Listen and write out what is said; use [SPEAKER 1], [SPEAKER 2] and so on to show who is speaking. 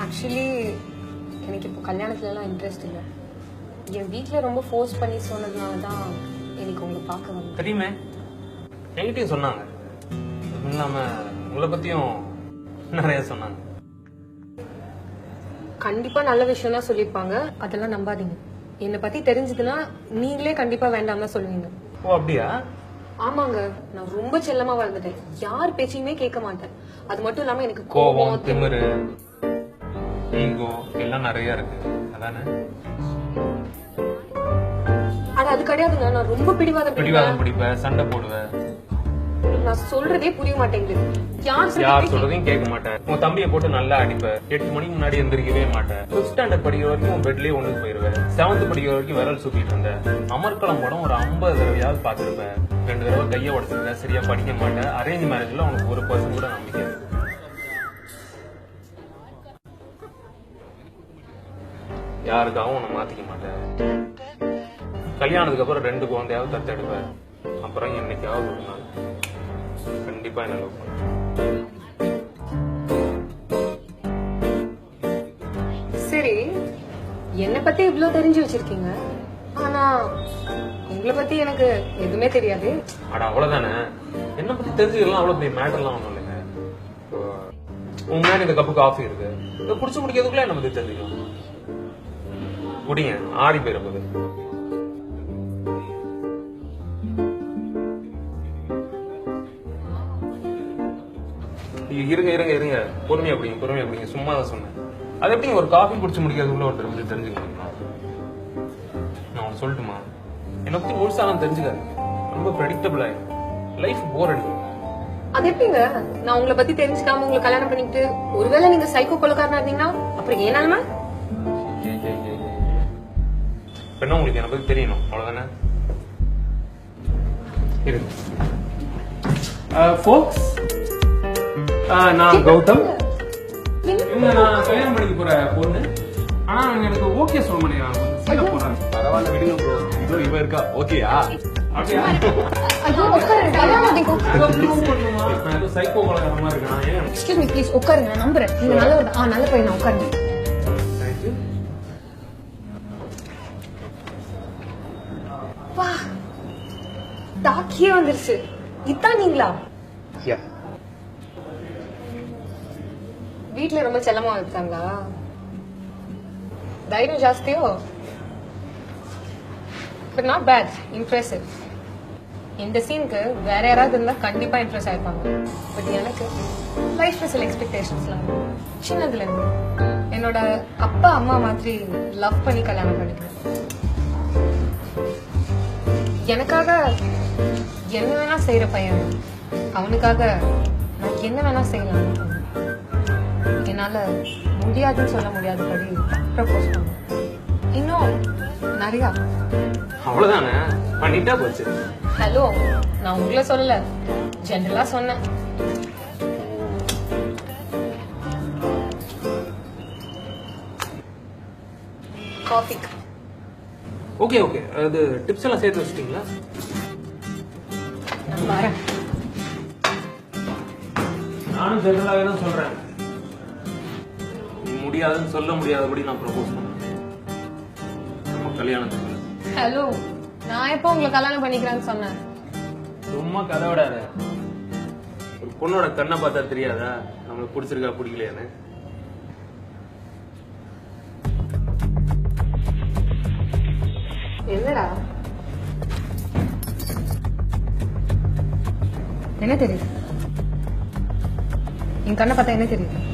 [SPEAKER 1] Actually எனக்கு இப்போ கல்யாணத்துலலாம் interest இல்லை. என் வீட்டில் ரொம்ப ஃபோர்ஸ் பண்ணி சொன்னதுனால தான் எனக்கு உங்களை பார்க்க வந்தேன்.
[SPEAKER 2] தெரியுமே, என்கிட்டயும் சொன்னாங்க. அதுவும் இல்லாமல் உங்களை பற்றியும் நிறைய சொன்னாங்க.
[SPEAKER 1] கண்டிப்பாக நல்ல விஷயம் தான் சொல்லியிருப்பாங்க, அதெல்லாம் நம்பாதீங்க. என்னை பற்றி தெரிஞ்சதுன்னா நீங்களே கண்டிப்பாக வேண்டாம் தான் சொல்லுவீங்க.
[SPEAKER 2] ஓ அப்படியா?
[SPEAKER 1] ஆமாங்க, நான் ரொம்ப செல்லமா வளர்ந்துட்டேன். யார் பேச்சையுமே கேட்க மாட்டேன். அது மட்டும் இல்லாம எனக்கு
[SPEAKER 2] கோபம், திமிரு, ஈகோ எல்லாம் நிறைய இருக்கு. அதானே?
[SPEAKER 1] அது கிடையாதுங்க. நான் ரொம்ப பிடிவாதம்
[SPEAKER 2] பிடிப்பேன், சண்டை போடுவேன்.
[SPEAKER 1] நான் சொல்றதே புரிய மாட்டேங்குது.
[SPEAKER 2] யார் சொல்றதையும் கேட்க மாட்டேன். உன் தம்பியை போட்டு நல்லா அடிப்பேன். 8 மணிக்கு முன்னாடி எந்திரிக்கவே மாட்டேன். 5th ஸ்டாண்டர்ட் படிக்கிற வரைக்கும் பெட்லயே ஒண்ணு போயிருவேன். 7th படிக்கிற வரைக்கும் விரல் சுத்திட்டு இருந்தேன். அமர்க்களம் படம் ஒரு 50 தடவையாவது பாத்துருப்பேன். 2 தடவை கையை உடச்சிருக்கேன். சரியா படிக்க மாட்டேன். அரேஞ்ச் மேரேஜ்ல உனக்கு 1% கூட நம்பிக்கை. யாருக்காகவும் உன்னை மாத்திக்க மாட்டேன். கல்யாணத்துக்கு அப்புறம் 2 குழந்தையாவது தத்தெடுப்பேன். அப்புறம் என்னைக்காவது ஒரு நாள் கண்டிப்பா என்ன லவ் பண்ண.
[SPEAKER 1] சரி, என்னை பத்தி இவ்ளோ தெரிஞ்சு வச்சிருக்கீங்க, ஆனா உங்களை பத்தி எனக்கு எதுவுமே தெரியாது.
[SPEAKER 2] அட அவ்வளவுதானே. என்ன பத்தி தெரிஞ்சுக்கலாம் அவ்வளவு பெரிய மேட்டர்லாம் ஒண்ணும் இல்லைங்க. உங்க முன்னாடி இந்த கப்பு காஃபி இருக்கு. இதை குடிச்சு முடிக்கிறதுக்குள்ள என்ன பத்தி தெரிஞ்சுக்கலாம். குடிங்க, ஆறி போயிருப்பது. இருங்க இருங்க இருங்க, பொறுமையா குடிங்க. சும்மா தான் சொன்னேன். அது எப்படி ஒரு காஃபி குடிச்சு முடிக்கிறதுக்குள்ள ஒருத்தர் பத்தி தெரிஞ்சுக்கலாம். நான் ஒன்று சொல்லட்டுமா? என்னை பத்தி முழுசாலாம் தெரிஞ்சுக்காது. ரொம்ப ப்ரெடிக்டபிள் ஆயிடும். லைஃப் போர் அடிக்கும்.
[SPEAKER 1] அது எப்படிங்க? நான் உங்களை பத்தி தெரிஞ்சுக்காம உங்களை கல்யாணம் பண்ணிட்டு ஒருவேளை நீங்க சைக்கோ கொலைக்காரனா இருந்தீங்கன்னா அப்புறம் ஏனாலுமா?
[SPEAKER 2] என்ன உங்களுக்கு என்னை பத்தி தெரியணும், அவ்வளவுதானே? இருக்கு ஃபோக்ஸ். நான் கௌதம். நான் கல்யாணம் பண்ணிக்க போற பொண்ணு. ஆனா எனக்கு ஓகே சொல்ல முடியாது.
[SPEAKER 3] பரவாயில்ல விடுங்க ப்ரோ. இதோ இவ இருக்கா, ஓகேயா?
[SPEAKER 2] சைக்கோ கொலைகாரமா இருக்கா?
[SPEAKER 1] எக்ஸ்கியூஸ் மீ ப்ளீஸ், உட்காருங்க. நான் நம்புறேன் நீங்க நல்ல பையன். உட்காருங்க. வா, டாக்கியே வந்துருச்சு. இதான் நீங்களா? வீட்டுல ரொம்ப செல்லமா வளர்த்தாங்களா? தைரியம் ஜாஸ்தியோ? But not bad, impressive. இந்த சீனுக்கு வேற யாராவது இருந்தா கண்டிப்பா இம்ப்ரெஸ் ஆயிருப்பாங்க. பட் எனக்கு லைஃப்ல சில எக்ஸ்பெக்டேஷன்ஸ்லாம் சின்னதுல இருந்து. என்னோட அப்பா அம்மா மாதிரி லவ் பண்ணி கல்யாணம் பண்ணிக்கிறேன். எனக்காக என்ன வேணா செய்யற பையன். அவனுக்காக நான் என்ன வேணா செய்யலாம். என்னால முடியாதுன்னு சொல்ல முடியாதபடி ப்ரப்போஸ் பண்ண. இன்னும் நிறையா.
[SPEAKER 2] அவ்வளவுதானே, பண்ணிட்டா போச்சு.
[SPEAKER 1] ஹலோ, நான் உங்களை சொல்லல, ஜெனரலா சொன்னேன். காஃபி.
[SPEAKER 2] ஓகே ஓகே, அது டிப்ஸ் எல்லாம் சேர்த்து வச்சிட்டீங்களா?
[SPEAKER 1] நான் வரேன்.
[SPEAKER 2] நானும் ஜெனரலாவே தான் சொல்றேன். முடியாதுன்னு சொல்ல முடியாதபடி நான் ப்ரப்போஸ் பண்ணேன் நம்ம கல்யாணத்துக்கு.
[SPEAKER 1] ஹலோ, நான் எப்போ உங்களை கல்யாணம் பண்ணிக்கிறேன்னு சொன்னேன்?
[SPEAKER 2] சும்மா கதை விடாத. ஒரு பொண்ணோட கண்ணை பார்த்தா தெரியாதா நம்மளுக்கு பிடிச்சிருக்கா பிடிக்கலையான்னு?
[SPEAKER 1] என்னடா என்ன தெரியுது? என் கண்ணை பார்த்தா என்ன தெரியுது?